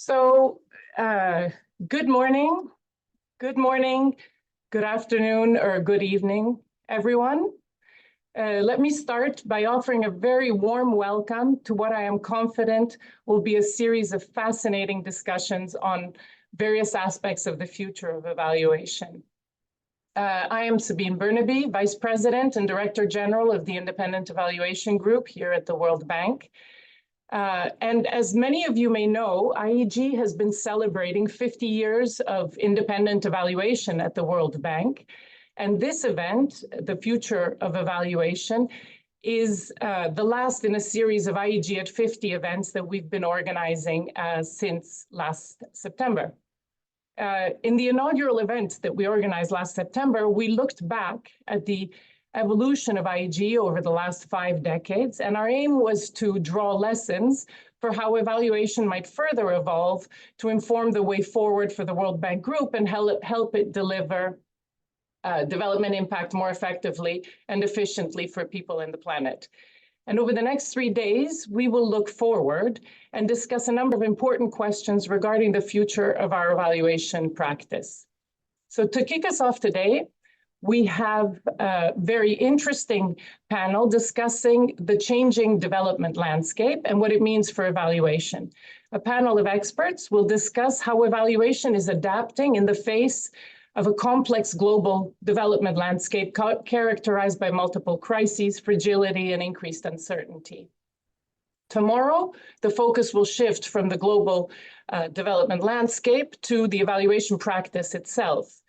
So, good morning, good afternoon, or good evening, everyone. Let me start by offering a very warm welcome to what I am confident will be a series of fascinating discussions on various aspects of the future of evaluation. I am Sabine Bernabè, Vice President and Director General of the Independent Evaluation Group here at the World Bank. And as many of you may know, IEG has been celebrating 50 years of independent evaluation at the World Bank. And this event, the Future of Evaluation, is the last in a series of IEG at 50 events that we've been organizing since last September. In the inaugural event that we organized last September, we looked back at the evolution of IEG over the last 5 decades, and our aim was to draw lessons for how evaluation might further evolve to inform the way forward for the World Bank Group and help it deliver development impact more effectively and efficiently for people and the planet. And over the next 3 days, we will look forward and discuss a number of important questions regarding the future of our evaluation practice. So to kick us off today, we have a very interesting panel discussing the changing development landscape and what it means for evaluation. A panel of experts will discuss how evaluation is adapting in the face of a complex global development landscape characterized by multiple crises, fragility, and increased uncertainty. Tomorrow, the focus will shift from the global development landscape to the evaluation practice itself.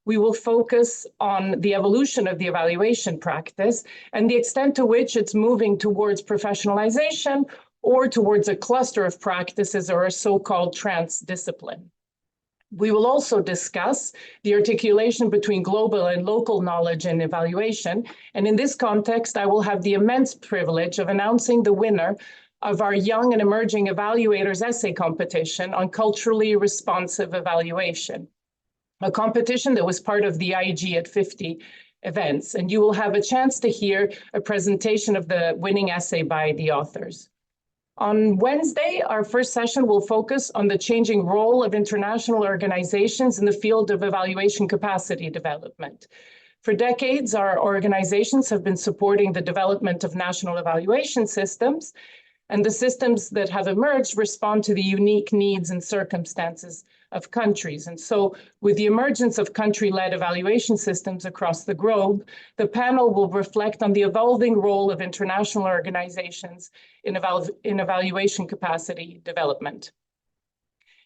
We will focus on the evolution of the evaluation practice and the extent to which it's moving towards professionalization or towards a cluster of practices or a so-called transdiscipline. We will also discuss the articulation between global and local knowledge and evaluation. And in this context, I will have the immense privilege of announcing the winner of our Young and Emerging Evaluators Essay Competition on culturally responsive evaluation, a competition that was part of the IEG at 50 events. And you will have a chance to hear a presentation of the winning essay by the authors. On Wednesday, our first session will focus on the changing role of international organizations in the field of evaluation capacity development. For decades, our organizations have been supporting the development of national evaluation systems, and the systems that have emerged respond to the unique needs and circumstances of countries. And so with the emergence of country-led evaluation systems across the globe, the panel will reflect on the evolving role of international organizations in evaluation capacity development.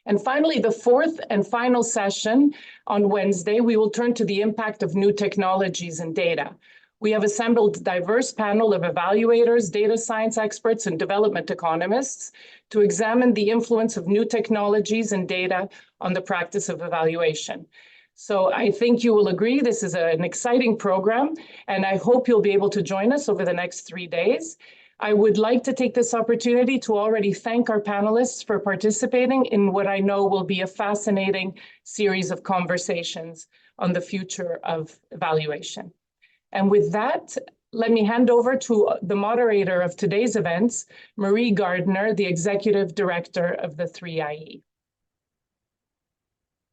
And finally, the fourth and final session on Wednesday, we will turn to the impact of new technologies and data. We have assembled a diverse panel of evaluators, data science experts, and development economists to examine the influence of new technologies and data on the practice of evaluation. So I think you will agree this is an exciting program, and I hope you'll be able to join us over the next 3 days. I would like to take this opportunity to already thank our panelists for participating in what I know will be a fascinating series of conversations on the future of evaluation. And with that, let me hand over to the moderator of today's events, Marie Gaarder, the Executive Director of the 3IE.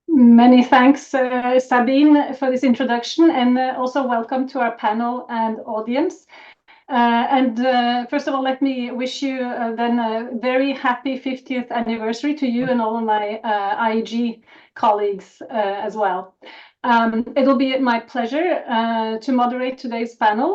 Many thanks, Sabine, for this introduction, and also welcome to our panel and audience. First of all, let me wish you then a very happy 50th anniversary to you and all of my IEG colleagues as well. It will be my pleasure to moderate today's panel,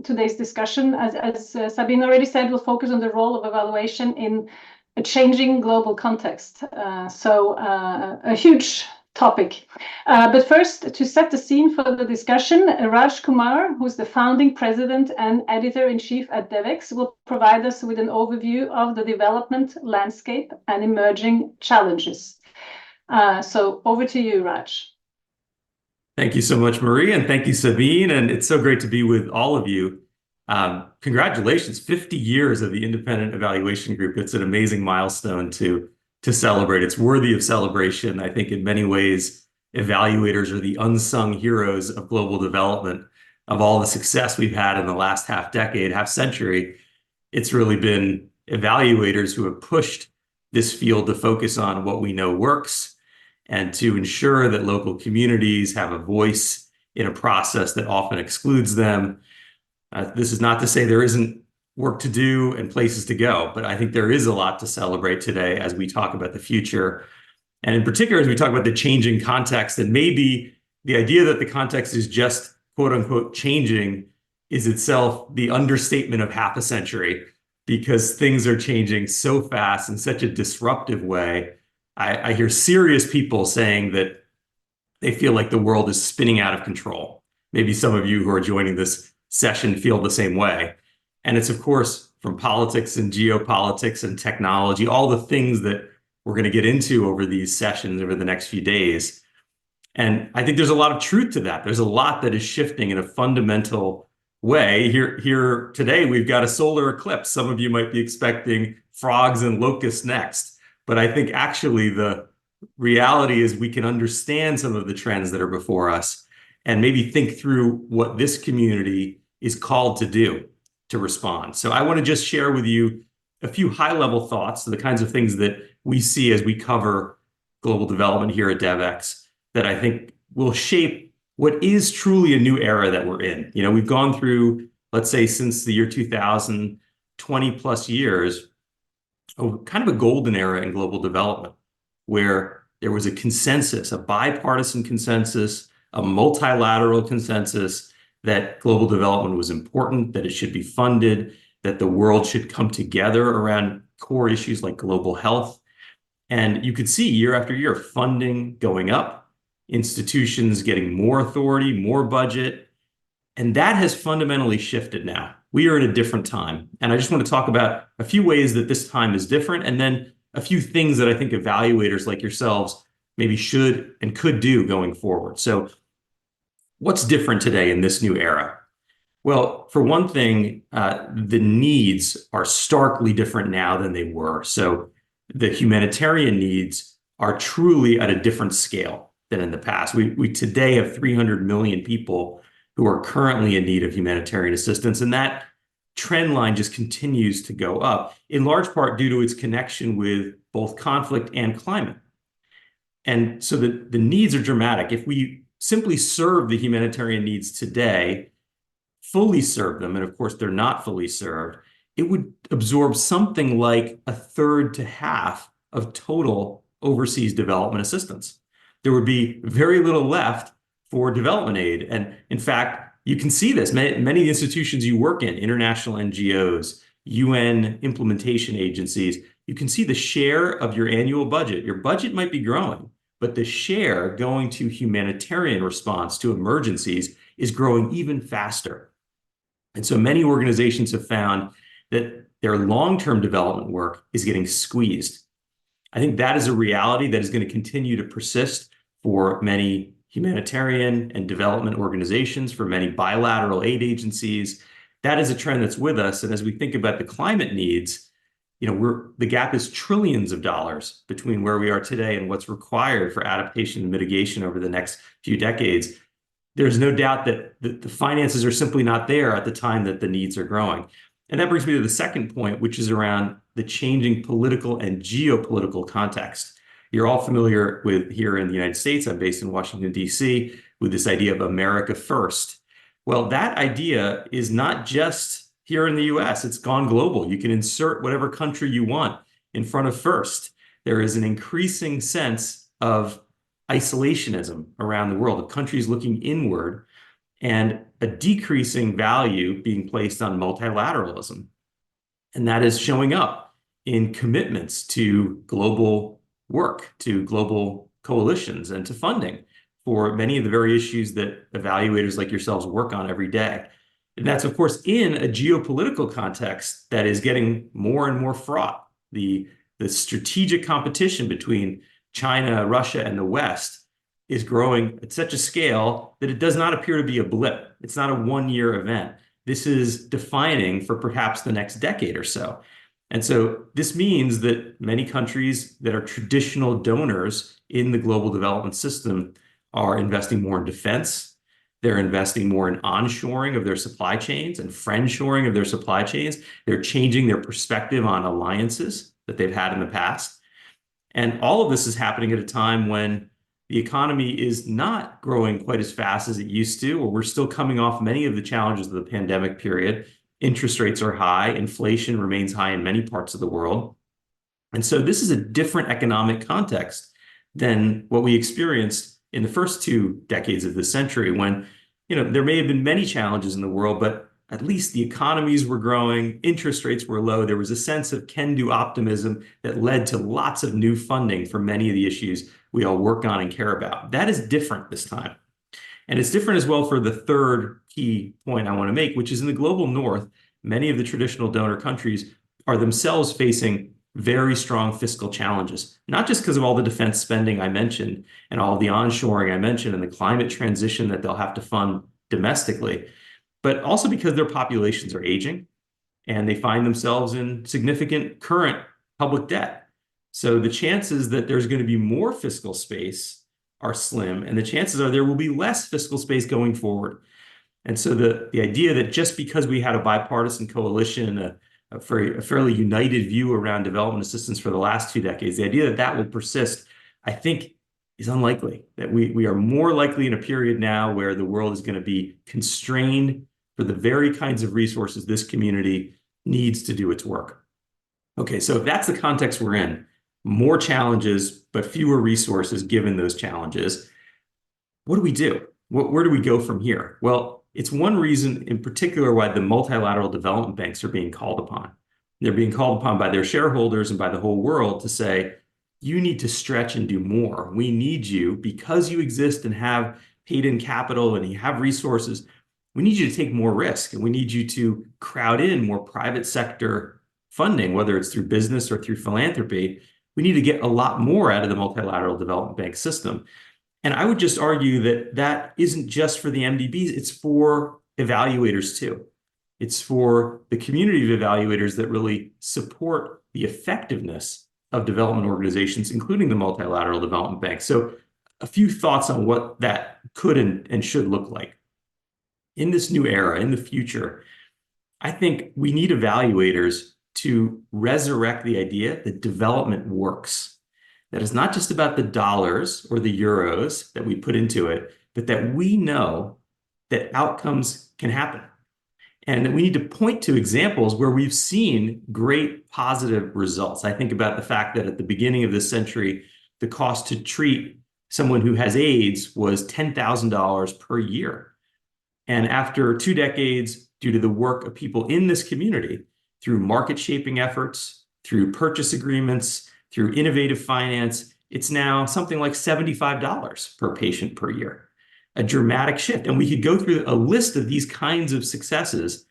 today's discussion. As Sabine already said, we'll focus on the role of evaluation in a changing global context. A huge topic. But first, to set the scene for the discussion, Kumar, who's the founding president and editor-in-chief at Devex, will provide us with an overview of the development landscape and emerging challenges. So over to you, Raj. Thank you so much, Marie, and thank you, Sabine. And it's so great to be with all of you. Congratulations, 50 years of the Independent Evaluation Group. It's an amazing milestone to celebrate. It's worthy of celebration. I think in many ways, evaluators are the unsung heroes of global development. Of all the success we've had in the last half century, it's really been evaluators who have pushed this field to focus on what we know works and to ensure that local communities have a voice in a process that often excludes them. This is not to say there isn't work to do and places to go, but I think there is a lot to celebrate today as we talk about the future. And in particular, as we talk about the changing context, and maybe the idea that the context is just quote unquote changing is itself the understatement of half a century, because things are changing so fast in such a disruptive way. I hear serious people saying that they feel like the world is spinning out of control. Maybe some of you who are joining this session feel the same way. And it's, of course, from politics and geopolitics and technology, all the things that we're going to get into over these sessions over the next few days. And I think there's a lot of truth to that. There's a lot that is shifting in a fundamental way. Here today, we've got a solar eclipse. Some of you might be expecting frogs and locusts next. But I think actually the reality is we can understand some of the trends that are before us and maybe think through what this community is called to do to respond. So I want to just share with you a few high-level thoughts, the kinds of things that we see as we cover global development here at Devex that I think will shape what is truly a new era that we're in. You know, we've gone through, let's say, since the year 2000, 20 plus years, kind of a golden era in global development, where there was a consensus, a bipartisan consensus, a multilateral consensus that global development was important, that it should be funded, that the world should come together around core issues like global health. And you could see year after year funding going up, institutions getting more authority, more budget, and that has fundamentally shifted now. We are in a different time. And I just want to talk about a few ways that this time is different, and then a few things that I think evaluators like yourselves maybe should and could do going forward. So what's different today in this new era? Well, for one thing, the needs are starkly different now than they were. So the humanitarian needs are truly at a different scale than in the past. We today have 300 million people who are currently in need of humanitarian assistance, and that trend line just continues to go up, in large part due to its connection with both conflict and climate. And so the needs are dramatic. If we simply serve the humanitarian needs today, fully serve them, and of course they're not fully served, it would absorb something like a third to half of total overseas development assistance. There would be very little left for development aid. And in fact, you can see this. Many institutions you work in, international NGOs, UN implementation agencies, you can see the share of your annual budget. Your budget might be growing, but the share going to humanitarian response to emergencies is growing even faster. And so many organizations have found that their long-term development work is getting squeezed. I think that is a reality that is going to continue to persist for many humanitarian and development organizations, for many bilateral aid agencies. That is a trend that's with us. And as we think about the climate needs, you know, the gap is trillions of dollars between where we are today and what's required for adaptation and mitigation over the next few decades. There's no doubt that the finances are simply not there at the time that the needs are growing. And that brings me to the second point, which is around the changing political and geopolitical context. You're all familiar with, here in the United States, I'm based in Washington, D.C., with this idea of America first. Well, that idea is not just here in the US, it's gone global. You can insert whatever country you want in front of first. There is an increasing sense of isolationism around the world, of countries looking inward, and a decreasing value being placed on multilateralism. And that is showing up in commitments to global work, to global coalitions, and to funding for many of the very issues that evaluators like yourselves work on every day. And that's, of course, in a geopolitical context that is getting more and more fraught. The strategic competition between China, Russia, and the West is growing at such a scale that it does not appear to be a blip. It's not a one-year event. This is defining for perhaps the next decade or so. And so this means that many countries that are traditional donors in the global development system are investing more in defense. They're investing more in onshoring of their supply chains and friendshoring of their supply chains. They're changing their perspective on alliances. that they've had in the past. And all of this is happening at a time when the economy is not growing quite as fast as it used to, or we're still coming off many of the challenges of the pandemic period. Interest rates are high, inflation remains high in many parts of the world. And so this is a different economic context than what we experienced in the first 2 decades of this century, when, there may have been many challenges in the world, but at least the economies were growing, interest rates were low. There was a sense of can-do optimism that led to lots of new funding for many of the issues we all work on and care about. That is different this time. And it's different as well for the third key point I want to make, which is in the global north, many of the traditional donor countries are themselves facing very strong fiscal challenges, not just because of all the defense spending I mentioned and all the onshoring I mentioned and the climate transition that they'll have to fund domestically, but also because their populations are aging and they find themselves in significant current public debt. So the chances that there's going to be more fiscal space are slim, and the chances are there will be less fiscal space going forward. And so the idea that just because we had a bipartisan coalition, a fairly united view around development assistance for the last 2 decades, the idea that that will persist, I think, is unlikely. That we are more likely in a period now where the world is going to be constrained for the very kinds of resources this community needs to do its work. Okay, so if that's the context we're in, more challenges, but fewer resources given those challenges, what do we do? Where do we go from here? Well, it's one reason in particular why the multilateral development banks are being called upon. They're being called upon by their shareholders and by the whole world to say, you need to stretch and do more. We need you because you exist and have paid in capital and you have resources. We need you to take more risk, and we need you to crowd in more private sector funding, whether it's through business or through philanthropy. We need to get a lot more out of the multilateral development bank system. And I would just argue that that isn't just for the MDBs, it's for evaluators too. It's for the community of evaluators that really support the effectiveness of development organizations, including the multilateral development bank. So a few thoughts on what that could and should look like. In this new era, in the future, I think we need evaluators to resurrect the idea that development works. That it's not just about the dollars or the euros that we put into it, but that we know that outcomes can happen. And that we need to point to examples where we've seen great positive results. I think about the fact that at the beginning of this century, the cost to treat someone who has AIDS was $10,000 per year. And after 2 decades, due to the work of people in this community, through market shaping efforts, through purchase agreements, through innovative finance, it's now something like $75 per patient per year. A dramatic shift. And we could go through a list of these kinds of successes,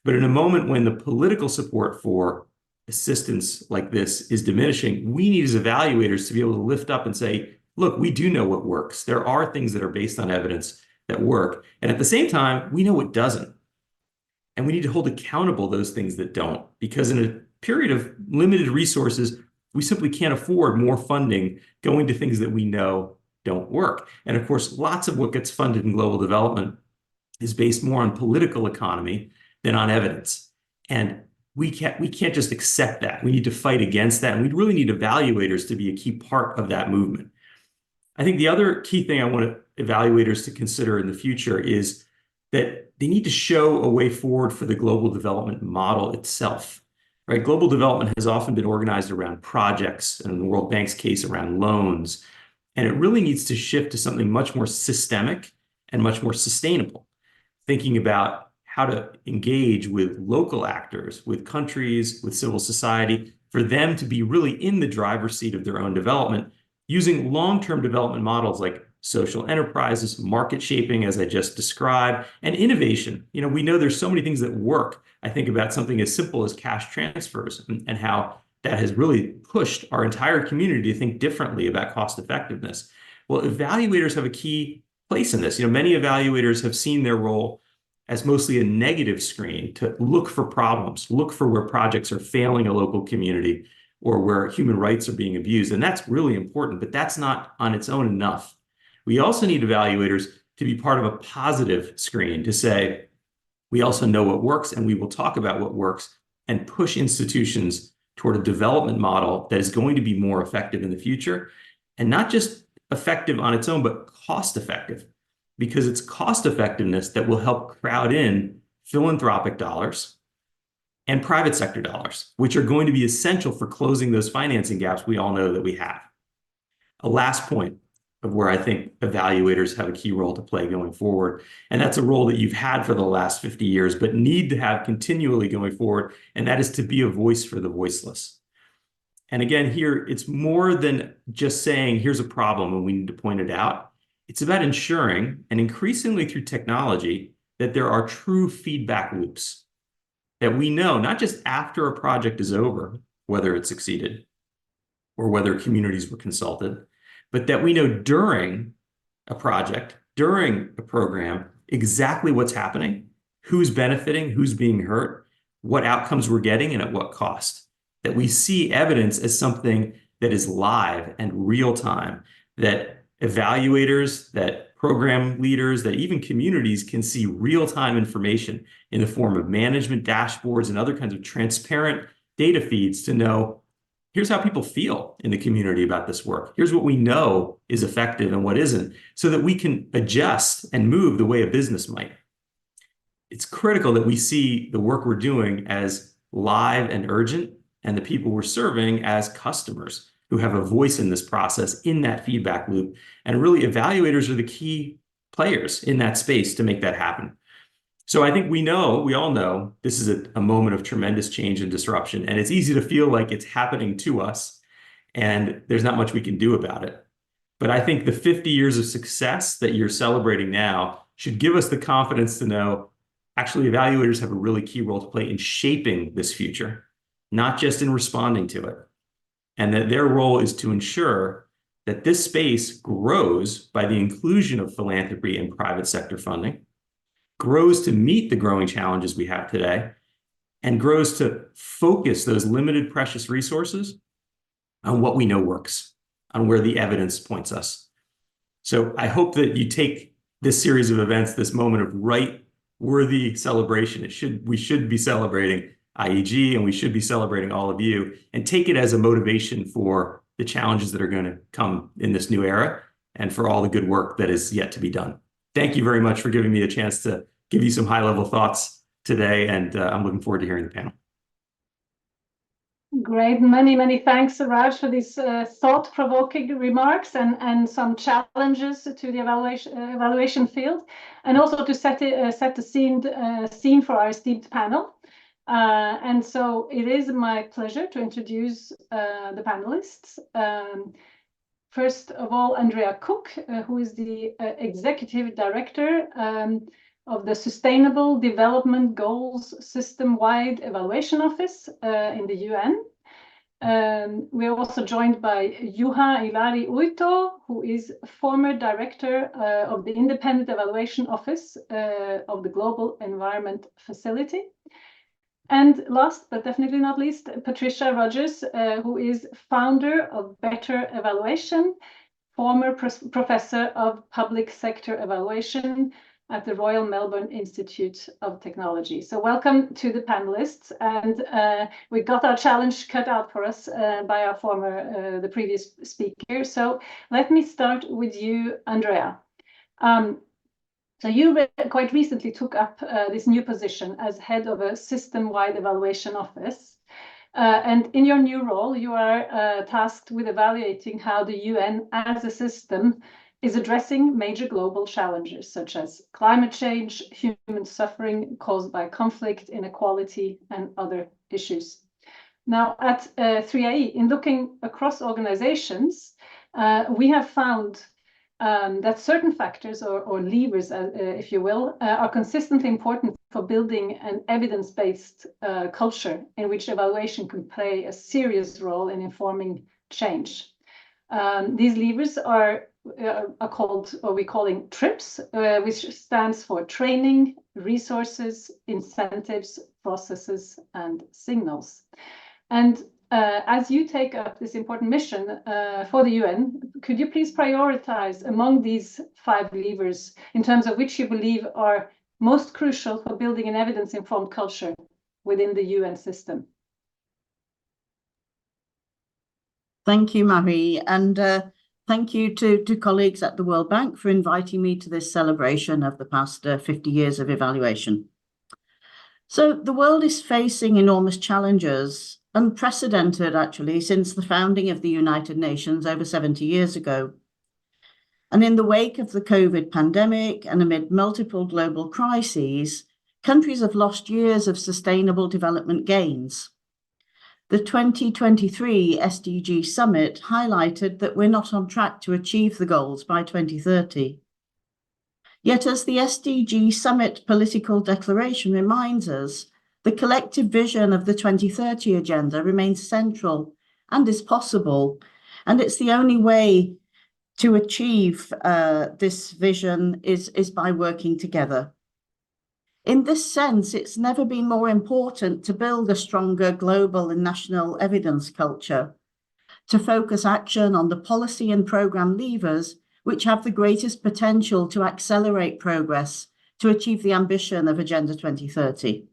but in a moment when the political support for assistance like this is diminishing, we need as evaluators to be able to lift up and say, look, we do know what works. There are things that are based on evidence that work. And at the same time, we know what doesn't. And we need to hold accountable those things that don't, because in a period of limited resources, we simply can't afford more funding going to things that we know don't work. And of course, lots of what gets funded in global development is based more on political economy than on evidence. And we can't just accept that. We need to fight against that. And we really need evaluators to be a key part of that movement. I think the other key thing I want evaluators to consider in the future is that they need to show a way forward for the global development model itself. Right? Global development has often been organized around projects, and in the World Bank's case, around loans. And it really needs to shift to something much more systemic and much more sustainable, thinking about how to engage with local actors, with countries, with civil society, for them to be really in the driver's seat of their own development, using long-term development models like social enterprises, market shaping, as I just described, and innovation. We know there's so many things that work. I think about something as simple as cash transfers and how that has really pushed our entire community to think differently about cost effectiveness. Well, evaluators have a key place in this. Many evaluators have seen their role as mostly a negative screen to look for problems, look for where projects are failing a local community or where human rights are being abused. And that's really important, but that's not on its own enough. We also need evaluators to be part of a positive screen to say, we also know what works and we will talk about what works and push institutions toward a development model that is going to be more effective in the future, and not just effective on its own, but cost effective, because it's cost effectiveness that will help crowd in philanthropic dollars and private sector dollars, which are going to be essential for closing those financing gaps we all know that we have. A last point of where I think evaluators have a key role to play going forward, and that's a role that you've had for the last 50 years, but need to have continually going forward, and that is to be a voice for the voiceless. And again, here, it's more than just saying, here's a problem and we need to point it out. It's about ensuring, and increasingly through technology, that there are true feedback loops, that we know not just after a project is over, whether it succeeded or whether communities were consulted, but that we know during a project, during a program, exactly what's happening, who's benefiting, who's being hurt, what outcomes we're getting, and at what cost. That we see evidence as something that is live and real time, that evaluators, that program leaders, that even communities can see real-time information in the form of management dashboards and other kinds of transparent data feeds to know, here's how people feel in the community about this work. Here's what we know is effective and what isn't, so that we can adjust and move the way a business might. It's critical that we see the work we're doing as live and urgent, and the people we're serving as customers who have a voice in this process, in that feedback loop. And really, evaluators are the key players in that space to make that happen. So I think we all know, this is a moment of tremendous change and disruption, and it's easy to feel like it's happening to us, and there's not much we can do about it. But I think the 50 years of success that you're celebrating now should give us the confidence to know, actually, evaluators have a really key role to play in shaping this future, not just in responding to it. And that their role is to ensure that this space grows by the inclusion of philanthropy and private sector funding, grows to meet the growing challenges we have today, and grows to focus those limited precious resources on what we know works, on where the evidence points us. So I hope that you take this series of events, this moment of right-worthy celebration. We should be celebrating IEG, and we should be celebrating all of you, and take it as a motivation for the challenges that are going to come in this new era, and for all the good work that is yet to be done. Thank you very much for giving me a chance to give you some high-level thoughts today, and I'm looking forward to hearing the panel. Great. Many thanks, Raj, for these thought-provoking remarks and some challenges to the evaluation field, and also to set the scene for our esteemed panel. And so it is my pleasure to introduce the panelists. First of all, Andrea Cook, who is the Executive Director of the Sustainable Development Goals System-Wide Evaluation Office in the UN. We are also joined by Juha Ilari Uitto, who is former Director of the Independent Evaluation Office of the Global Environment Facility. And last, but definitely not least, Patricia Rogers, who is founder of Better Evaluation, former professor of public sector evaluation at the Royal Melbourne Institute of Technology. So welcome to the panelists. And we got our challenge cut out for us by our the previous speaker. So let me start with you, Andrea. So you quite recently took up this new position as head of a system-wide evaluation office. And in your new role, you are tasked with evaluating how the UN as a system is addressing major global challenges, such as climate change, human suffering caused by conflict, inequality, and other issues. Now, at 3IE, in looking across organizations, we have found that certain factors or levers, if you will, are consistently important for building an evidence-based culture in which evaluation can play a serious role in informing change. These levers are called, or we're calling TRIPS, which stands for training, resources, incentives, processes, and signals. And as you take up this important mission for the UN, could you please prioritize among these 5 levers in terms of which you believe are most crucial for building an evidence-informed culture within the UN system? Thank you, Marie, and thank you to colleagues at the World Bank for inviting me to this celebration of the past 50 years of evaluation. So the world is facing enormous challenges, unprecedented actually, since the founding of the United Nations over 70 years ago. And in the wake of the COVID pandemic and amid multiple global crises, countries have lost years of sustainable development gains. The 2023 SDG Summit highlighted that we're not on track to achieve the goals by 2030. Yet, as the SDG Summit Political Declaration reminds us, the collective vision of the 2030 Agenda remains central and is possible, and it's the only way to achieve this vision is by working together. In this sense, it's never been more important to build a stronger global and national evidence culture, to focus action on the policy and programme levers which have the greatest potential to accelerate progress to achieve the ambition of Agenda 2030.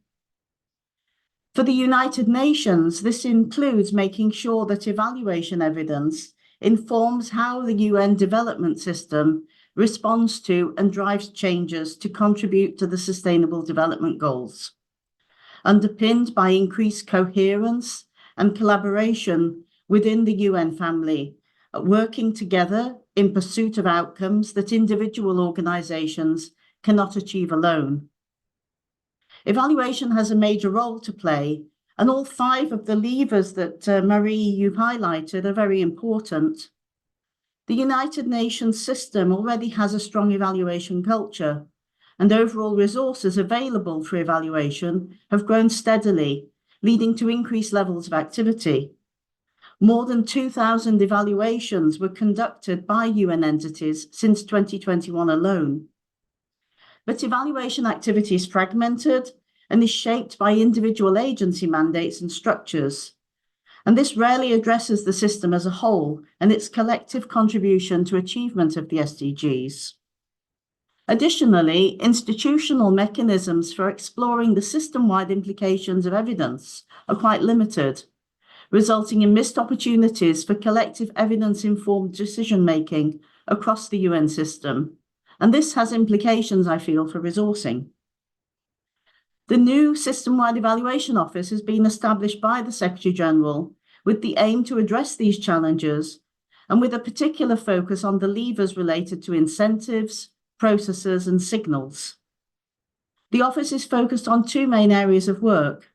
For the United Nations, this includes making sure that evaluation evidence informs how the UN development system responds to and drives changes to contribute to the Sustainable Development Goals, underpinned by increased coherence and collaboration within the UN family, working together in pursuit of outcomes that individual organisations cannot achieve alone. Evaluation has a major role to play, and all 5 of the levers that Marie, you've highlighted, are very important. The United Nations system already has a strong evaluation culture, and overall resources available for evaluation have grown steadily, leading to increased levels of activity. More than 2,000 evaluations were conducted by UN entities since 2021 alone. But evaluation activity is fragmented and is shaped by individual agency mandates and structures. And this rarely addresses the system as a whole and its collective contribution to achievement of the SDGs. Additionally, institutional mechanisms for exploring the system-wide implications of evidence are quite limited, resulting in missed opportunities for collective evidence-informed decision-making across the UN system. And this has implications, I feel, for resourcing. The new System-Wide Evaluation Office has been established by the Secretary-General with the aim to address these challenges and with a particular focus on the levers related to incentives, processes and signals. The office is focused on 2 main areas of work.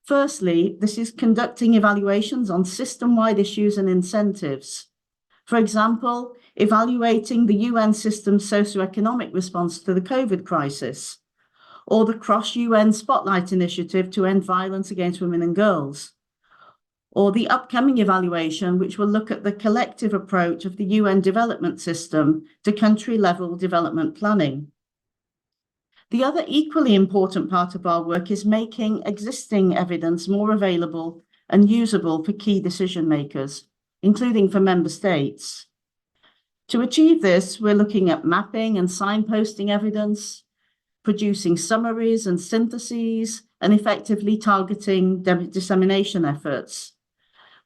Firstly, this is conducting evaluations on system-wide issues and incentives. For example, evaluating the UN system's socio-economic response to the COVID crisis, or the cross-UN Spotlight Initiative to end violence against women and girls, or the upcoming evaluation which will look at the collective approach of the UN development system to country-level development planning. The other equally important part of our work is making existing evidence more available and usable for key decision makers, including for member states. To achieve this, we're looking at mapping and signposting evidence, producing summaries and syntheses, and effectively targeting dissemination efforts.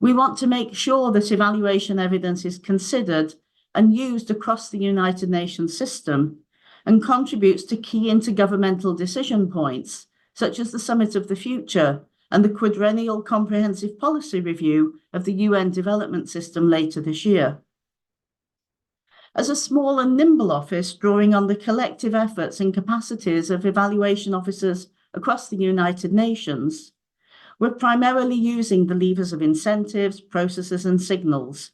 We want to make sure that evaluation evidence is considered and used across the United Nations system and contributes to key intergovernmental decision points, such as the Summit of the Future and the quadrennial comprehensive policy review of the UN development system later this year. As a small and nimble office drawing on the collective efforts and capacities of evaluation officers across the United Nations, we're primarily using the levers of incentives, processes and signals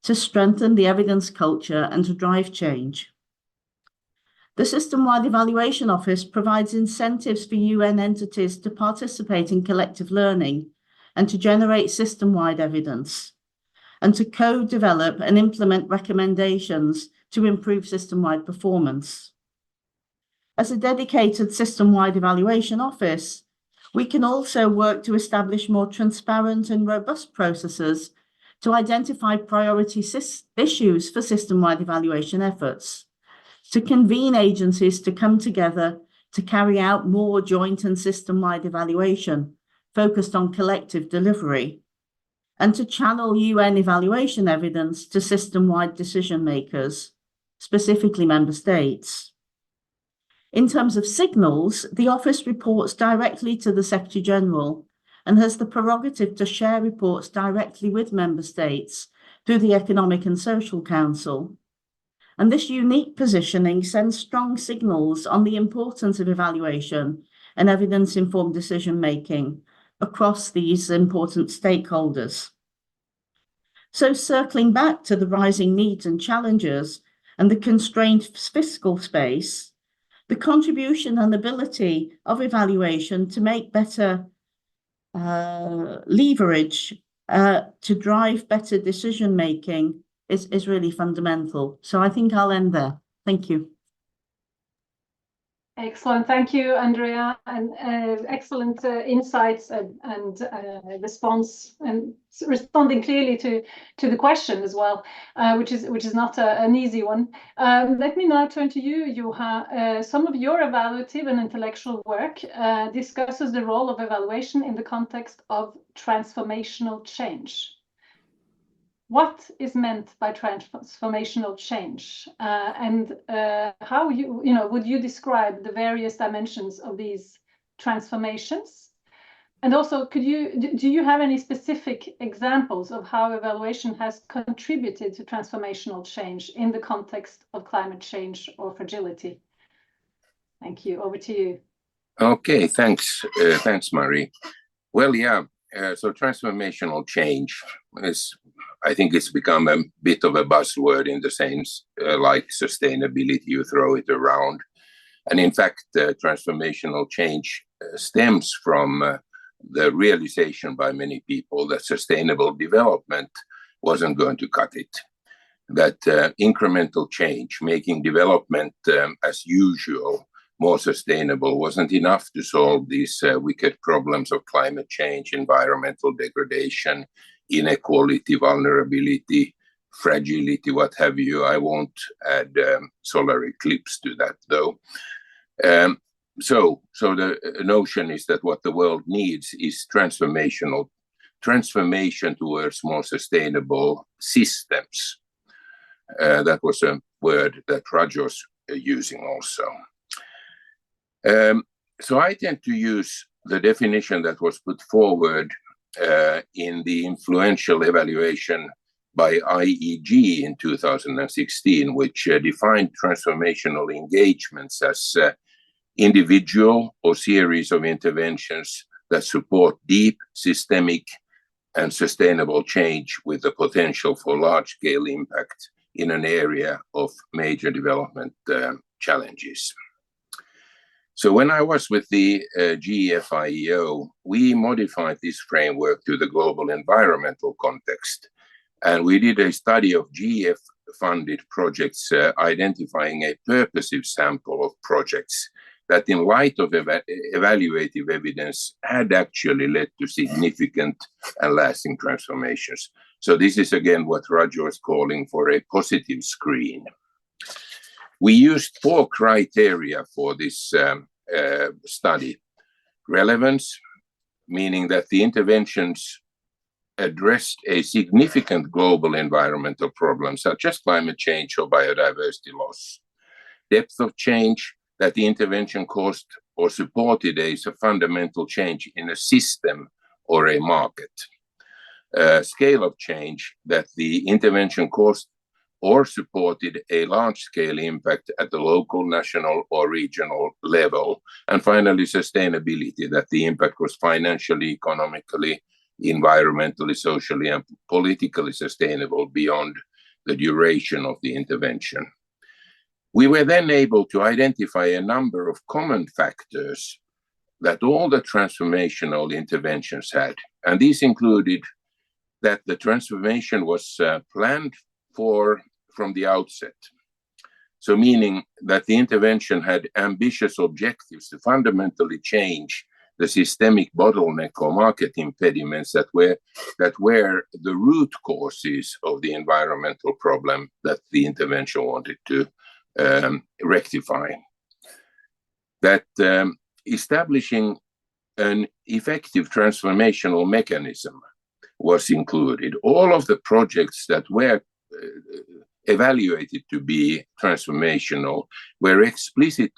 to strengthen the evidence culture and to drive change. The System-Wide Evaluation Office provides incentives for UN entities to participate in collective learning and to generate system-wide evidence, and to co-develop and implement recommendations to improve system-wide performance. As a dedicated system-wide evaluation office, we can also work to establish more transparent and robust processes to identify priority issues for system-wide evaluation efforts, to convene agencies to come together to carry out more joint and system-wide evaluation focused on collective delivery, and to channel UN evaluation evidence to system-wide decision makers, specifically member states. In terms of signals, the Office reports directly to the Secretary-General and has the prerogative to share reports directly with member states through the Economic and Social Council. And this unique positioning sends strong signals on the importance of evaluation and evidence-informed decision-making across these important stakeholders. So circling back to the rising needs and challenges and the constrained fiscal space, the contribution and ability of evaluation to make better leverage to drive better decision-making is really fundamental. So I think I'll end there. Thank you. Excellent. Thank you, Andrea, and excellent insights and response, and responding clearly to the question as well, which is not an easy one. Let me now turn to you, Juha. Some of your evaluative and intellectual work discusses the role of evaluation in the context of transformational change. What is meant by transformational change, and how would you describe the various dimensions of these transformations? And also, do you have any specific examples of how evaluation has contributed to transformational change in the context of climate change or fragility? Thank you. Over to you. Okay, thanks, Marie. Well, yeah. So transformational change is, I think it's become a bit of a buzzword in the sense like sustainability, you throw it around. And in fact, transformational change stems from the realization by many people that sustainable development wasn't going to cut it. That incremental change, making development as usual, more sustainable, wasn't enough to solve these wicked problems of climate change, environmental degradation, inequality, vulnerability, fragility, what have you. I won't add solar eclipse to that, though. So the notion is that what the world needs is transformation towards more sustainable systems. That was a word that Raj was using also. So I tend to use the definition that was put forward in the influential evaluation by IEG in 2016, which defined transformational engagements as individual or series of interventions that support deep, systemic, and sustainable change with the potential for large-scale impact in an area of major development challenges. So when I was with the GEF-IEO, we modified this framework to the global environmental context. And we did a study of GEF-funded projects identifying a purposive sample of projects that in light of evaluative evidence had actually led to significant and lasting transformations. So this is again what Raj was calling for a positive screen. We used 4 criteria for this study. Relevance, meaning that the interventions addressed a significant global environmental problem, such as climate change or biodiversity loss. Depth of change, that the intervention caused or supported a fundamental change in a system or a market. Scale of change, that the intervention caused or supported a large-scale impact at the local, national, or regional level. And finally, sustainability, that the impact was financially, economically, environmentally, socially, and politically sustainable beyond the duration of the intervention. We were then able to identify a number of common factors that all the transformational interventions had. And these included that the transformation was planned for from the outset. So meaning that the intervention had ambitious objectives to fundamentally change the systemic bottleneck or market impediments that were the root causes of the environmental problem that the intervention wanted to rectify. That establishing an effective transformational mechanism was included. All of the projects that were evaluated to be transformational were explicit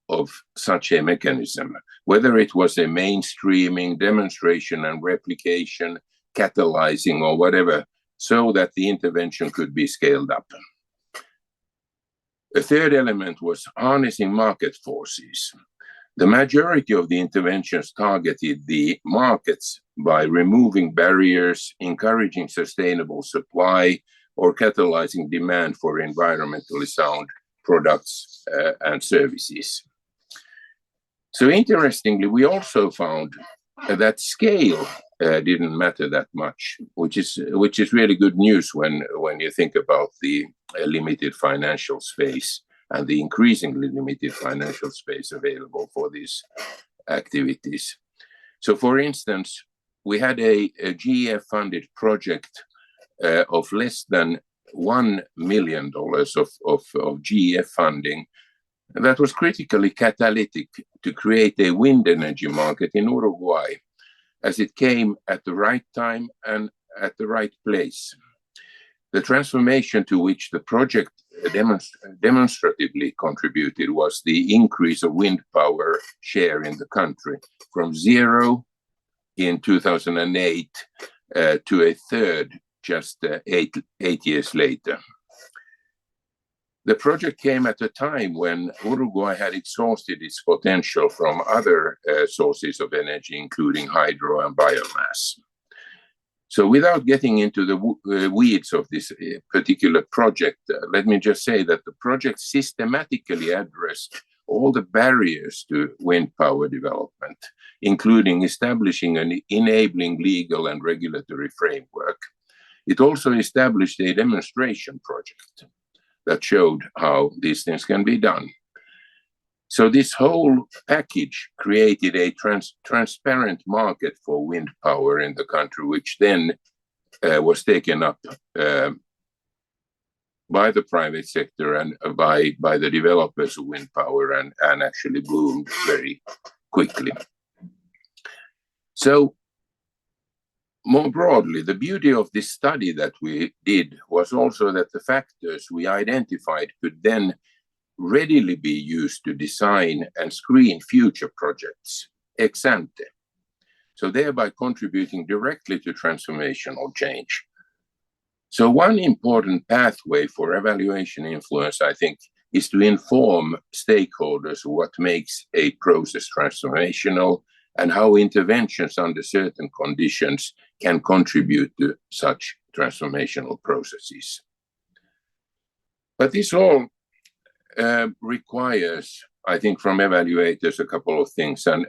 of such a mechanism, whether it was a mainstreaming, demonstration and replication, catalyzing or whatever, so that the intervention could be scaled up. A third element was harnessing market forces. The majority of the interventions targeted the markets by removing barriers, encouraging sustainable supply, or catalyzing demand for environmentally sound products and services. So interestingly, we also found that scale didn't matter that much, which is really good news when you think about the limited financial space and the increasingly limited financial space available for these activities. So, for instance, we had a GEF-funded project of less than $1 million of GEF funding that was critically catalytic to create a wind energy market in Uruguay, as it came at the right time and at the right place. The transformation to which the project demonstratively contributed was the increase of wind power share in the country from 0 in 2008 to a third just 8 years later. The project came at a time when Uruguay had exhausted its potential from other sources of energy, including hydro and biomass. So without getting into the weeds of this particular project, let me just say that the project systematically addressed all the barriers to wind power development, including establishing an enabling legal and regulatory framework. It also established a demonstration project that showed how these things can be done. So this whole package created a transparent market for wind power in the country, which then was taken up by the private sector and by the developers of wind power and actually bloomed very quickly. So more broadly, the beauty of this study that we did was also that the factors we identified could then readily be used to design and screen future projects ex ante, so thereby contributing directly to transformational change. So one important pathway for evaluation influence, I think, is to inform stakeholders what makes a process transformational and how interventions under certain conditions can contribute to such transformational processes. But this all requires, I think, from evaluators a couple of things. And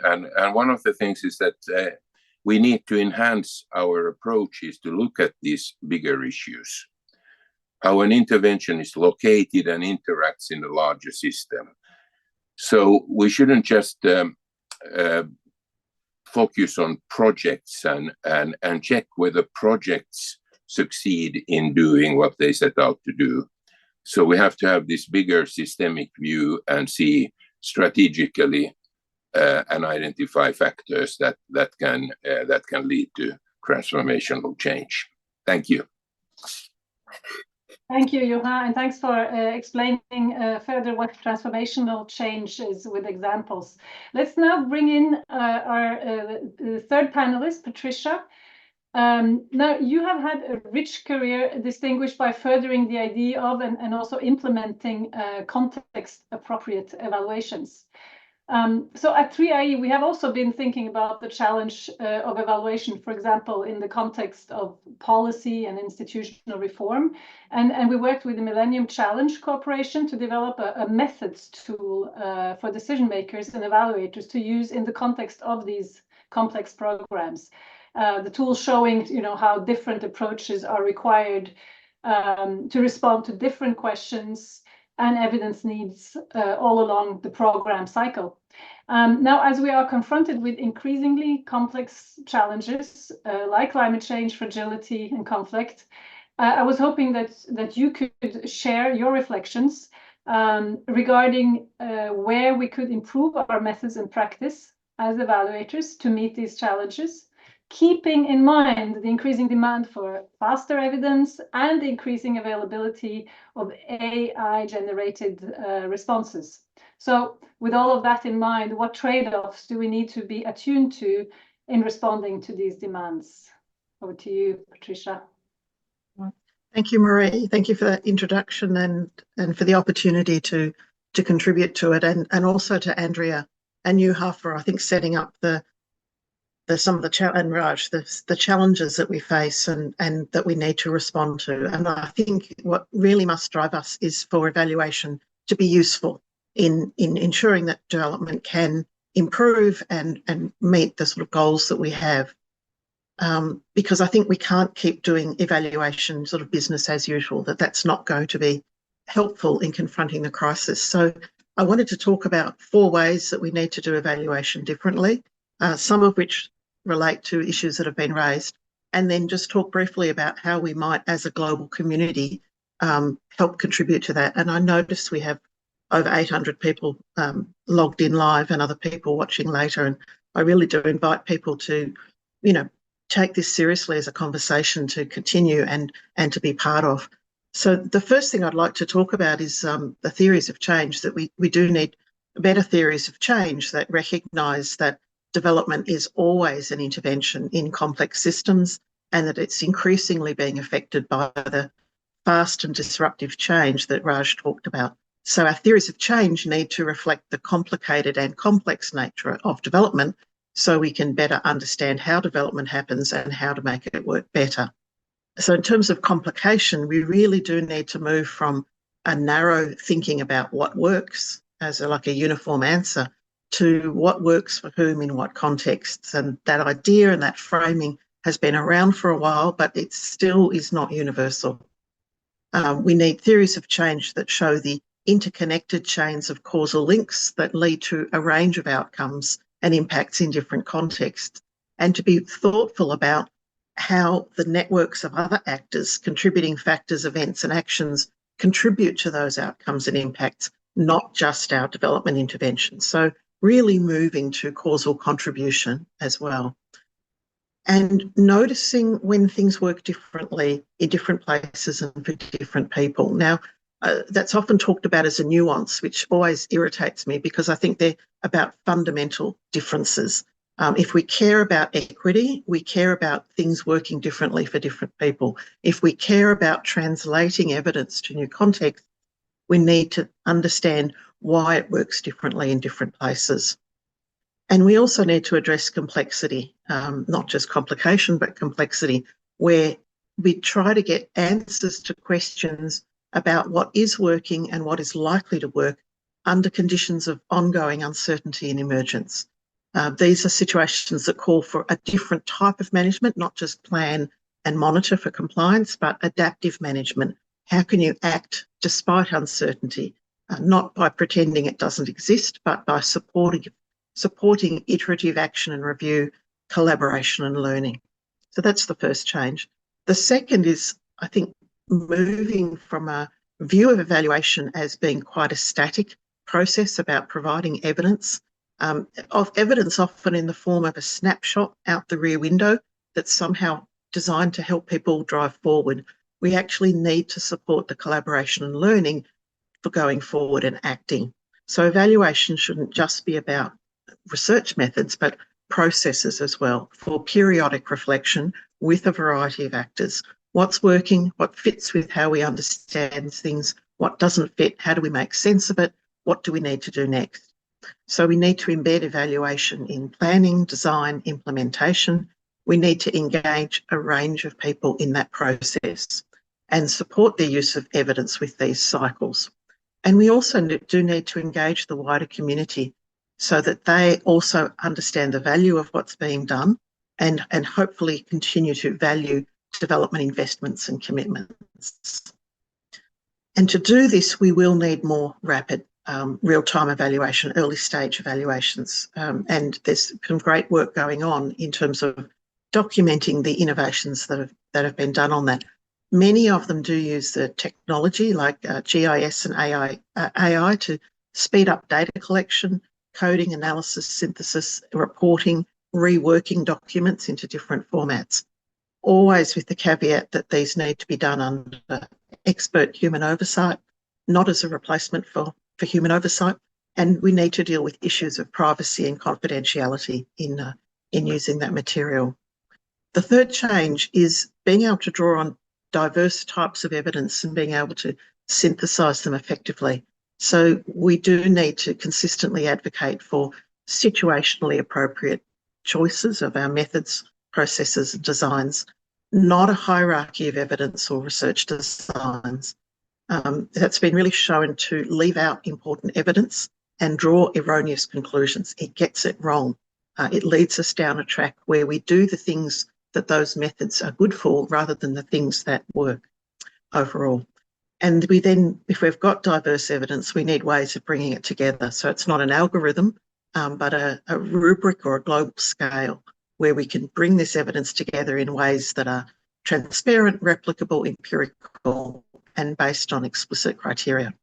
one of the things is that we need to enhance our approaches to look at these bigger issues, how an intervention is located and interacts in a larger system. So we shouldn't just focus on projects and check whether projects succeed in doing what they set out to do. So we have to have this bigger systemic view and see strategically and identify factors that can lead to transformational change. Thank you. Thank you, Juha, and thanks for explaining further what transformational change is with examples. Let's now bring in our third panelist, Patricia. Now, you have had a rich career distinguished by furthering the idea of and also implementing context-appropriate evaluations. So at 3IE, we have also been thinking about the challenge of evaluation, for example, in the context of policy and institutional reform. And we worked with the Millennium Challenge Corporation to develop a methods tool for decision makers and evaluators to use in the context of these complex programs. The tool showing, how different approaches are required to respond to different questions and evidence needs all along the program cycle. Now, as we are confronted with increasingly complex challenges like climate change, fragility, and conflict, I was hoping that you could share your reflections regarding where we could improve our methods and practice as evaluators to meet these challenges, keeping in mind the increasing demand for faster evidence and the increasing availability of AI-generated responses. So with all of that in mind, what trade-offs do we need to be attuned to in responding to these demands? Over to you, Patricia. Thank you, Marie. Thank you for that introduction and for the opportunity to contribute to it, and also to Andrea and Juha for, I think, setting up some of the challenges that we face and that we need to respond to. And I think what really must drive us is for evaluation to be useful in ensuring that development can improve and meet the sort of goals that we have. Because I think we can't keep doing evaluation sort of business as usual, that's not going to be helpful in confronting the crisis. So I wanted to talk about 4 ways that we need to do evaluation differently, some of which relate to issues that have been raised, and then just talk briefly about how we might, as a global community, help contribute to that. And I noticed we have over 800 people logged in live and other people watching later, and I really do invite people to, take this seriously as a conversation to continue and to be part of. So the first thing I'd like to talk about is the theories of change, that we do need better theories of change that recognise that development is always an intervention in complex systems and that it's increasingly being affected by the fast and disruptive change that Raj talked about. So our theories of change need to reflect the complicated and complex nature of development so we can better understand how development happens and how to make it work better. So in terms of complication, we really do need to move from a narrow thinking about what works as like a uniform answer to what works for whom in what contexts. And that idea and that framing has been around for a while, but it still is not universal. We need theories of change that show the interconnected chains of causal links that lead to a range of outcomes and impacts in different contexts, and to be thoughtful about how the networks of other actors, contributing factors, events and actions contribute to those outcomes and impacts, not just our development interventions. So really moving to causal contribution as well. And noticing when things work differently in different places and for different people. Now, that's often talked about as a nuance, which always irritates me because I think they're about fundamental differences. If we care about equity, we care about things working differently for different people. If we care about translating evidence to new contexts, we need to understand why it works differently in different places. And we also need to address complexity, not just complication, but complexity, where we try to get answers to questions about what is working and what is likely to work under conditions of ongoing uncertainty and emergence. These are situations that call for a different type of management, not just plan and monitor for compliance, but adaptive management. How can you act despite uncertainty, not by pretending it doesn't exist, but by supporting iterative action and review, collaboration and learning. So that's the first change. The second is, I think, moving from a view of evaluation as being quite a static process about providing evidence, of evidence often in the form of a snapshot out the rear window that's somehow designed to help people drive forward. We actually need to support the collaboration and learning for going forward and acting. So evaluation shouldn't just be about research methods, but processes as well, for periodic reflection with a variety of actors. What's working, what fits with how we understand things, what doesn't fit, how do we make sense of it, what do we need to do next? So we need to embed evaluation in planning, design, implementation. We need to engage a range of people in that process and support the use of evidence with these cycles. And we also do need to engage the wider community so that they also understand the value of what's being done and hopefully continue to value development investments and commitments. And to do this, we will need more rapid real-time evaluation, early stage evaluations. And there's some great work going on in terms of documenting the innovations that have been done on that. Many of them do use the technology like GIS and AI to speed up data collection, coding, analysis, synthesis, reporting, reworking documents into different formats, always with the caveat that these need to be done under expert human oversight, not as a replacement for human oversight. And we need to deal with issues of privacy and confidentiality in using that material. The third change is being able to draw on diverse types of evidence and being able to synthesise them effectively. So we do need to consistently advocate for situationally appropriate choices of our methods, processes and designs, not a hierarchy of evidence or research designs. That's been really shown to leave out important evidence and draw erroneous conclusions. It gets it wrong. It leads us down a track where we do the things that those methods are good for rather than the things that work overall. And we then, if we've got diverse evidence, we need ways of bringing it together. So it's not an algorithm, but a rubric or a global scale where we can bring this evidence together in ways that are transparent, replicable, empirical, and based on explicit criteria.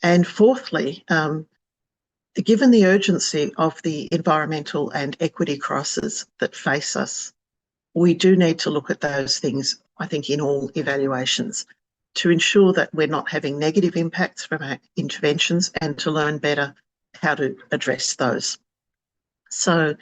And fourthly, given the urgency of the environmental and equity crises that face us, we do need to look at those things, I think, in all evaluations to ensure that we're not having negative impacts from our interventions and to learn better how to address those. So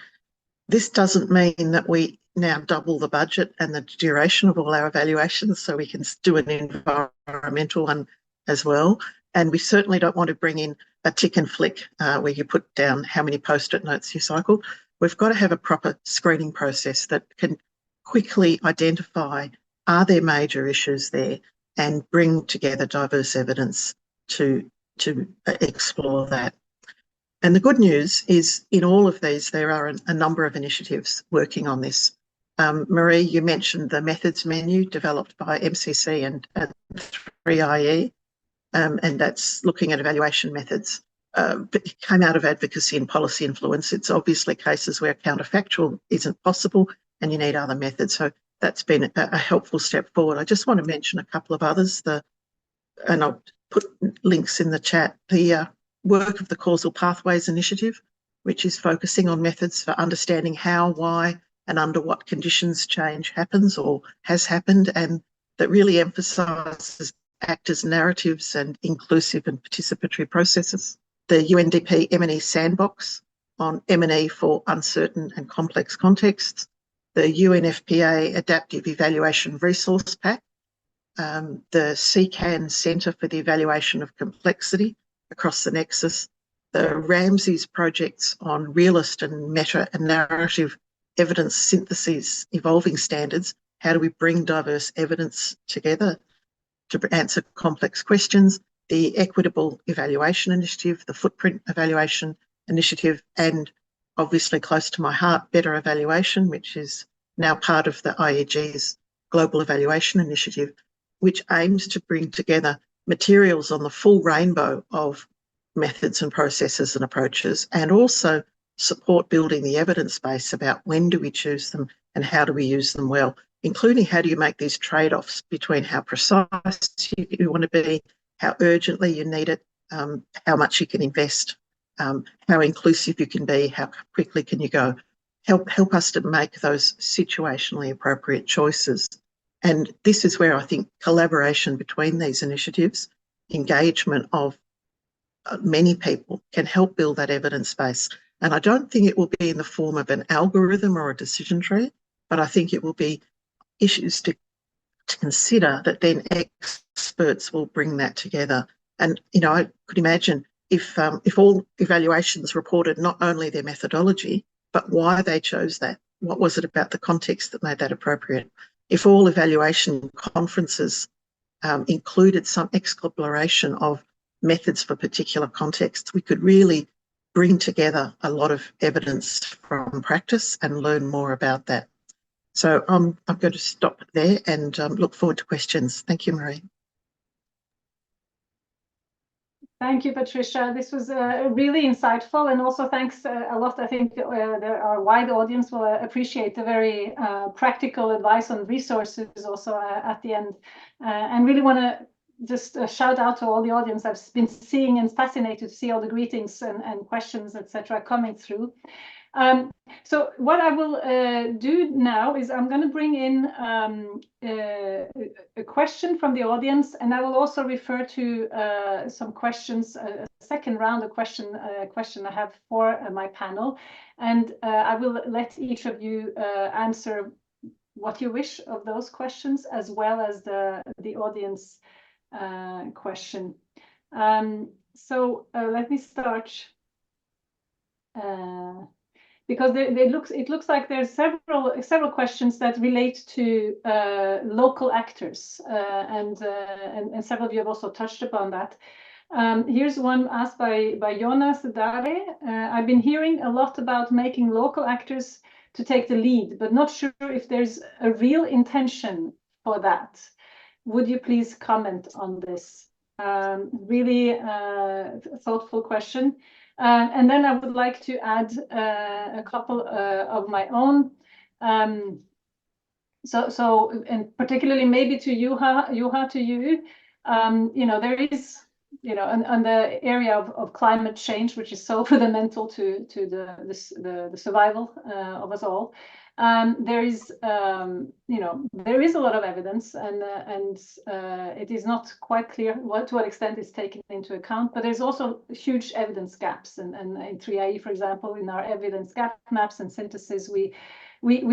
this doesn't mean that we now double the budget and the duration of all our evaluations so we can do an environmental one as well. And we certainly don't want to bring in a tick and flick where you put down how many post-it notes you cycle. We've got to have a proper screening process that can quickly identify, are there major issues there, and bring together diverse evidence to explore that. And the good news is in all of these, there are a number of initiatives working on this. Marie, you mentioned the methods menu developed by MCC and 3IE, and that's looking at evaluation methods. It came out of advocacy and policy influence. It's obviously cases where counterfactual isn't possible and you need other methods. So that's been a helpful step forward. I just want to mention a couple of others, and I'll put links in the chat. The work of the Causal Pathways Initiative, which is focusing on methods for understanding how, why, and under what conditions change happens or has happened, and that really emphasises actors' narratives and inclusive and participatory processes. The UNDP M&E Sandbox on M&E for uncertain and complex contexts. The UNFPA Adaptive Evaluation Resource Pack. The CCAN Centre for the Evaluation of Complexity across the nexus. The Ramsay's projects on realist and meta and narrative evidence syntheses, evolving standards. How do we bring diverse evidence together to answer complex questions? The Equitable Evaluation Initiative, the Footprint Evaluation Initiative, and obviously close to my heart, Better Evaluation, which is now part of the IEG's Global Evaluation Initiative, which aims to bring together materials on the full rainbow of methods and processes and approaches, and also support building the evidence base about when do we choose them and how do we use them well, including how do you make these trade-offs between how precise you want to be, how urgently you need it, how much you can invest, how inclusive you can be, how quickly can you go. Help us to make those situationally appropriate choices. And this is where I think collaboration between these initiatives, engagement of many people can help build that evidence base. And I don't think it will be in the form of an algorithm or a decision tree, but I think it will be issues to consider that then experts will bring that together. And, you know, I could imagine if all evaluations reported not only their methodology, but why they chose that. What was it about the context that made that appropriate? If all evaluation conferences included some exploration of methods for particular contexts, we could really bring together a lot of evidence from practice and learn more about that. So I'm going to stop there and look forward to questions. Thank you, Marie. Thank you, Patricia. This was really insightful, and also thanks a lot. I think our wide audience will appreciate the very practical advice on resources also at the end. And really want to just shout out to all the audience. I've been seeing and fascinated to see all the greetings and questions, etc., coming through. So what I will do now is I'm going to bring in a question from the audience, and I will also refer to some questions, a second round of question I have for my panel, and I will let each of you answer what you wish of those questions, as well as the audience question. So let me start. Because it looks like there's several questions that relate to local actors, and several of you have also touched upon that. Here's one asked by Jonas Dare. I've been hearing a lot about making local actors to take the lead, but not sure if there's a real intention for that. Would you please comment on this? Really thoughtful question. And then I would like to add a couple of my own. So, and particularly maybe to Juha, to you. There is, on the area of climate change, which is so fundamental to the survival of us all. There is a lot of evidence, and it is not quite clear to what extent it's taken into account. But there's also huge evidence gaps, and in 3IE, for example, in our evidence gap maps and synthesis, we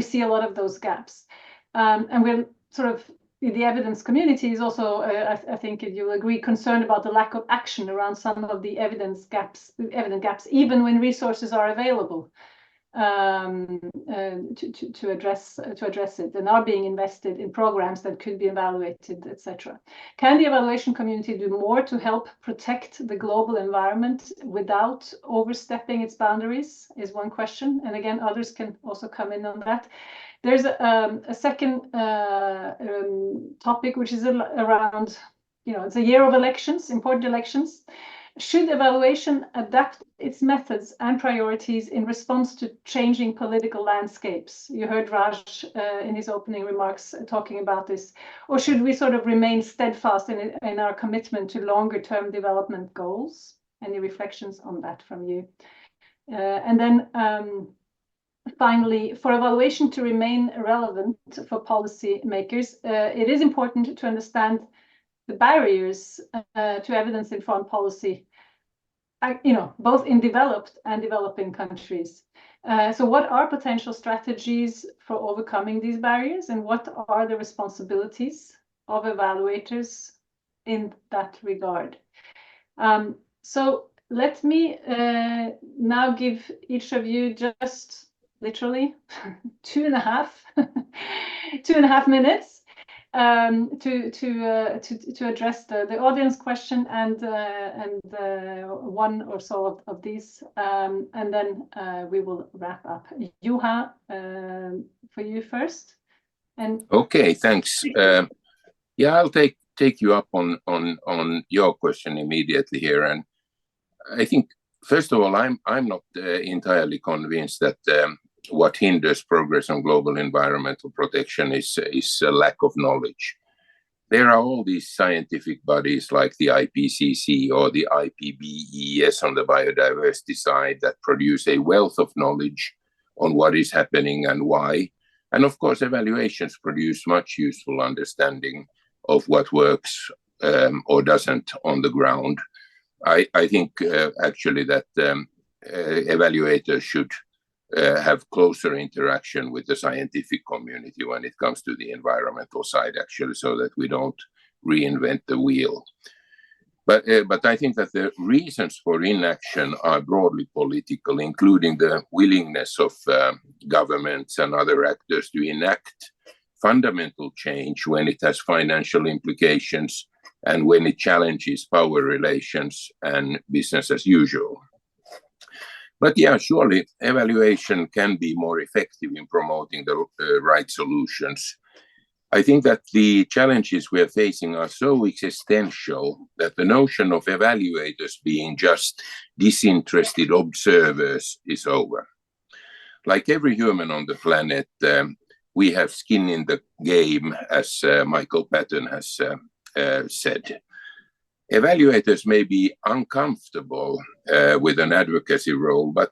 see a lot of those gaps, and we're sort of, the evidence community is also, I think you'll agree, concerned about the lack of action around some of the evidence gaps, even when resources are available to address it, and are being invested in programs that could be evaluated, etc. Can the evaluation community do more to help protect the global environment without overstepping its boundaries, is one question. And again, others can also come in on that. There's a second topic, which is around, it's a year of elections, important elections. Should evaluation adapt its methods and priorities in response to changing political landscapes? You heard Raj in his opening remarks talking about this. Or should we sort of remain steadfast in our commitment to longer-term development goals? Any reflections on that from you? And then finally, for evaluation to remain relevant for policymakers, it is important to understand the barriers to evidence-informed policy, both in developed and developing countries. So what are potential strategies for overcoming these barriers, and what are the responsibilities of evaluators in that regard? So let me now give each of you just literally 2.5 minutes to address the audience question and one or so of these, and then we will wrap up. Juha, for you first. And okay, thanks. Yeah, I'll take you up on your question immediately here, and I think first of all, I'm not entirely convinced that what hinders progress on global environmental protection is a lack of knowledge. There are all these scientific bodies like the IPCC or the IPBES on the biodiversity side that produce a wealth of knowledge on what is happening and why. And of course, evaluations produce much useful understanding of what works or doesn't on the ground. I think actually that evaluators should have closer interaction with the scientific community when it comes to the environmental side, actually, so that we don't reinvent the wheel. But I think that the reasons for inaction are broadly political, including the willingness of governments and other actors to enact fundamental change when it has financial implications and when it challenges power relations and business as usual. But yeah, surely evaluation can be more effective in promoting the right solutions. I think that the challenges we are facing are so existential that the notion of evaluators being just disinterested observers is over. Like every human on the planet, we have skin in the game, as Michael Patton has said. Evaluators may be uncomfortable with an advocacy role, but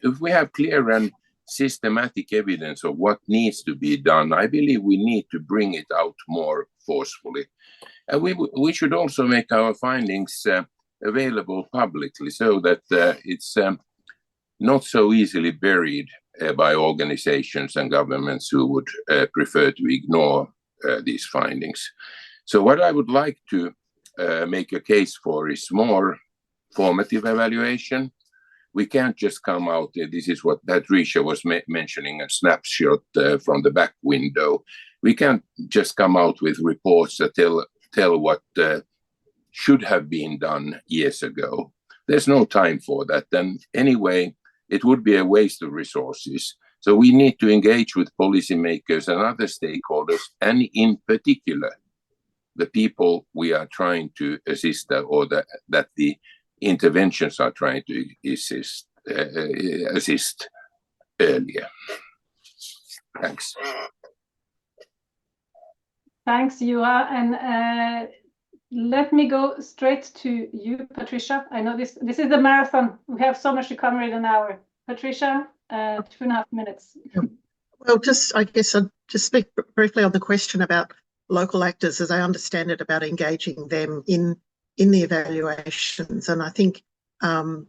if we have clear and systematic evidence of what needs to be done, I believe we need to bring it out more forcefully. And we should also make our findings available publicly so that it's not so easily buried by organizations and governments who would prefer to ignore these findings. So what I would like to make a case for is more formative evaluation. We can't just come out, this is what Patricia was mentioning, a snapshot from the back window. We can't just come out with reports that tell what should have been done years ago. There's no time for that. And anyway, it would be a waste of resources. So we need to engage with policymakers and other stakeholders, and in particular, the people we are trying to assist or that the interventions are trying to assist earlier. Thanks. Thanks, Juha. And let me go straight to you, Patricia. I know this is the marathon. We have so much to cover in an hour. Patricia, 2.5 minutes. Well, I guess I'll just speak briefly on the question about local actors, as I understand it, about engaging them in the evaluations. And I think part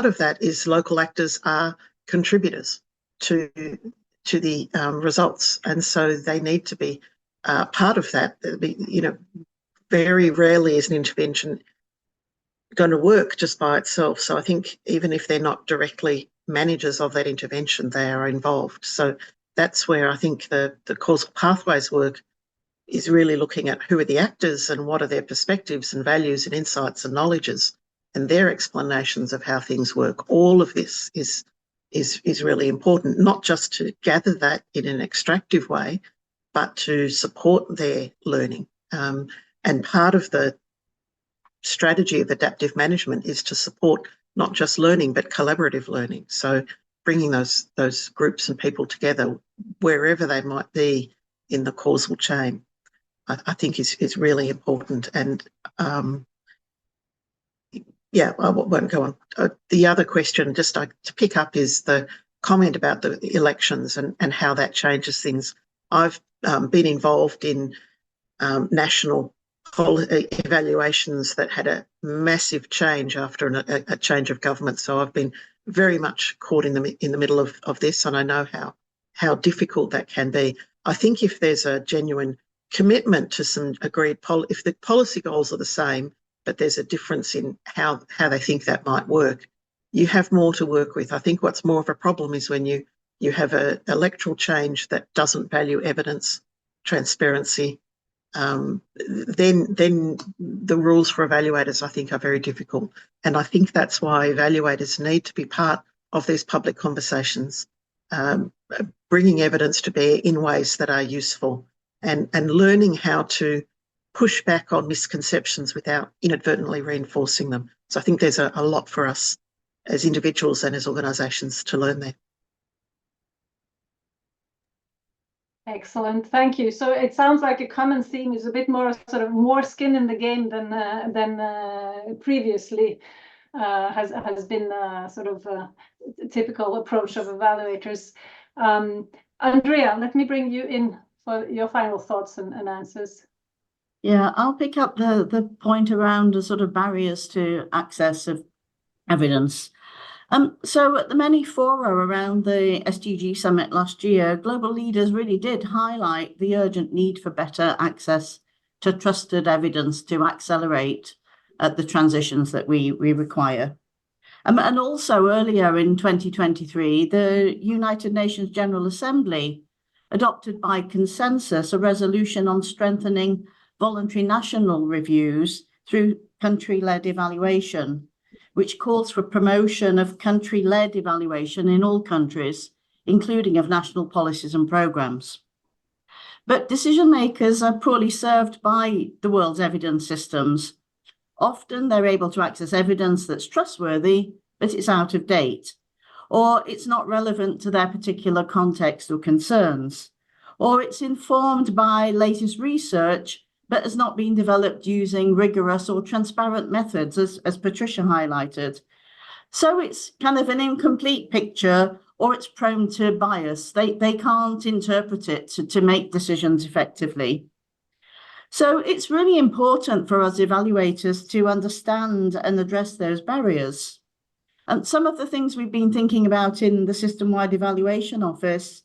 of that is local actors are contributors to the results, and so they need to be part of that. Very rarely is an intervention going to work just by itself. So I think even if they're not directly managers of that intervention, they are involved. So that's where I think the causal pathways work is really looking at who are the actors and what are their perspectives and values and insights and knowledges and their explanations of how things work. All of this is really important, not just to gather that in an extractive way, but to support their learning. And part of the strategy of adaptive management is to support not just learning, but collaborative learning. So bringing those groups and people together, wherever they might be in the causal chain, I think is really important. And I won't go on. The other question, just to pick up, is the comment about the elections and how that changes things. I've been involved in national evaluations that had a massive change after a change of government. So I've been very much caught in the middle of this, and I know how difficult that can be. I think if there's a genuine commitment to some agreed if the policy goals are the same, but there's a difference in how they think that might work, you have more to work with. I think what's more of a problem is when you have an electoral change that doesn't value evidence, transparency, then the rules for evaluators, I think, are very difficult. And I think that's why evaluators need to be part of these public conversations, bringing evidence to bear in ways that are useful and learning how to push back on misconceptions without inadvertently reinforcing them. So I think there's a lot for us as individuals and as organisations to learn there. Excellent, thank you. So it sounds like a common theme is a bit more more skin in the game than previously has been a typical approach of evaluators. Andrea, let me bring you in for your final thoughts and answers. Yeah, I'll pick up the point around the barriers to access of evidence. So at the many fora around the SDG summit last year, global leaders really did highlight the urgent need for better access to trusted evidence to accelerate the transitions that we require. And also earlier in 2023, the United Nations General Assembly adopted by consensus a resolution on strengthening voluntary national reviews through country-led evaluation, which calls for promotion of country-led evaluation in all countries, including of national policies and programmes. But decision makers are poorly served by the world's evidence systems. Often they're able to access evidence that's trustworthy, but it's out of date, or it's not relevant to their particular context or concerns, or it's informed by latest research but has not been developed using rigorous or transparent methods, as Patricia highlighted. So it's kind of an incomplete picture, or it's prone to bias. They can't interpret it to make decisions effectively. So it's really important for us evaluators to understand and address those barriers. And some of the things we've been thinking about in the System-Wide Evaluation Office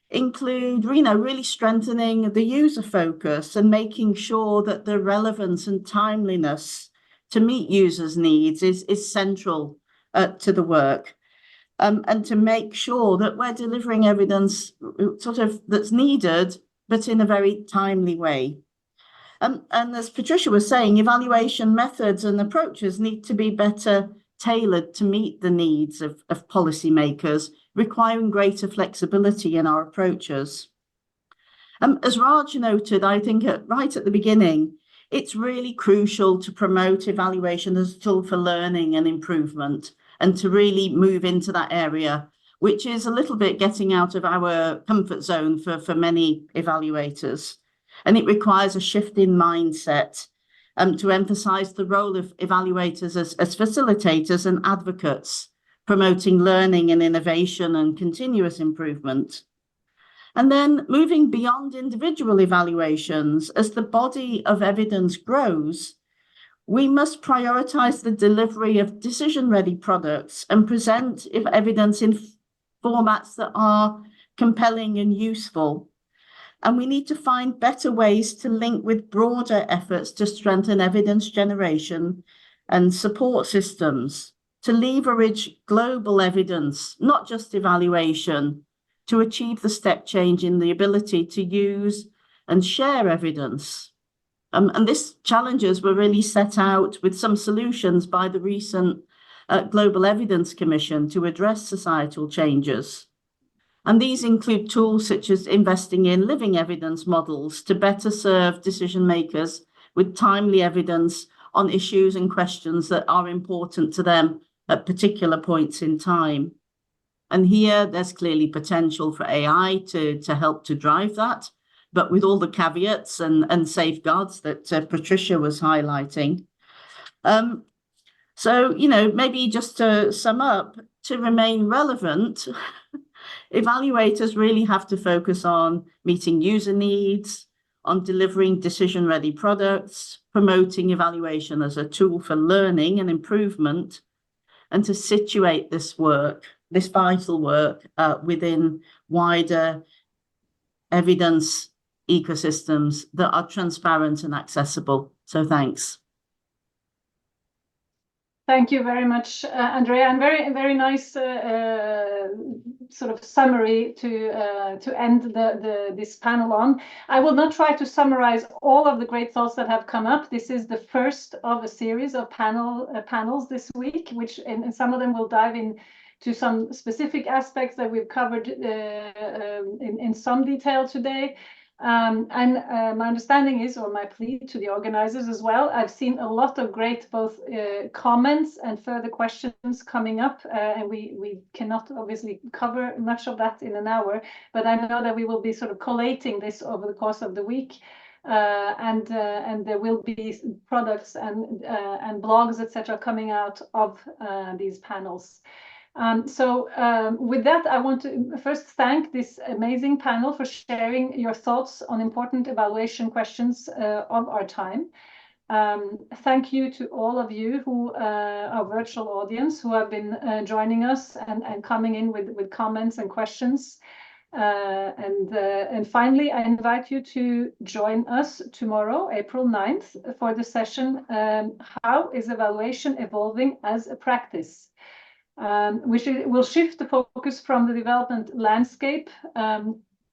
include, really strengthening the user focus and making sure that the relevance and timeliness to meet users' needs is central to the work. And to make sure that we're delivering evidence that's needed, but in a very timely way. And as Patricia was saying, evaluation methods and approaches need to be better tailored to meet the needs of policymakers, requiring greater flexibility in our approaches. As Raj noted, I think right at the beginning, it's really crucial to promote evaluation as a tool for learning and improvement, and to really move into that area, which is a little bit getting out of our comfort zone for many evaluators. And it requires a shift in mindset to emphasize the role of evaluators as facilitators and advocates, promoting learning and innovation and continuous improvement. And then moving beyond individual evaluations, as the body of evidence grows, we must prioritize the delivery of decision-ready products and present evidence in formats that are compelling and useful. And we need to find better ways to link with broader efforts to strengthen evidence generation and support systems, to leverage global evidence, not just evaluation, to achieve the step change in the ability to use and share evidence. And these challenges were really set out with some solutions by the recent Global Evidence Commission to address societal changes. And these include tools such as investing in living evidence models to better serve decision makers with timely evidence on issues and questions that are important to them at particular points in time. And here there's clearly potential for AI to help to drive that, but with all the caveats and safeguards that Patricia was highlighting. So, maybe just to sum up, to remain relevant, evaluators really have to focus on meeting user needs, on delivering decision-ready products, promoting evaluation as a tool for learning and improvement, and to situate this work, this vital work, within wider evidence ecosystems that are transparent and accessible. So thanks. Thank you very much, Andrea, and very, very nice sort of summary to end this panel on. I will not try to summarize all of the great thoughts that have come up. This is the first of a series of panels this week, which and some of them will dive into some specific aspects that we've covered in some detail today. My understanding is, or my plea to the organizers as well, I've seen a lot of great both comments and further questions coming up, and we cannot obviously cover much of that in an hour, but I know that we will be sort of collating this over the course of the week, and there will be products and blogs, etc., coming out of these panels. With that, I want to first thank this amazing panel for sharing your thoughts on important evaluation questions of our time. Thank you to all of you who our virtual audience who have been joining us and coming in with comments and questions. And finally, I invite you to join us tomorrow, April 9th, for the session, How is Evaluation Evolving as a Practice? Which will shift the focus from the development landscape,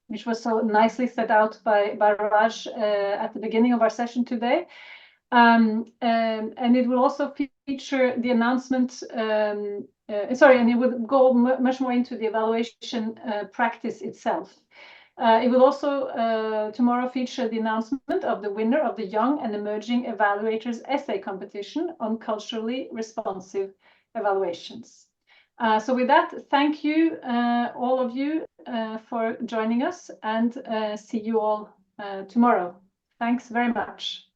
which was so nicely set out by Raj at the beginning of our session today. And it will also feature the announcement, and it will go much more into the evaluation practice itself. It will also tomorrow feature the announcement of the winner of the Young and Emerging Evaluators Essay Competition on culturally responsive evaluations. So with that, thank you, all of you, for joining us, and see you all tomorrow. Thanks very much.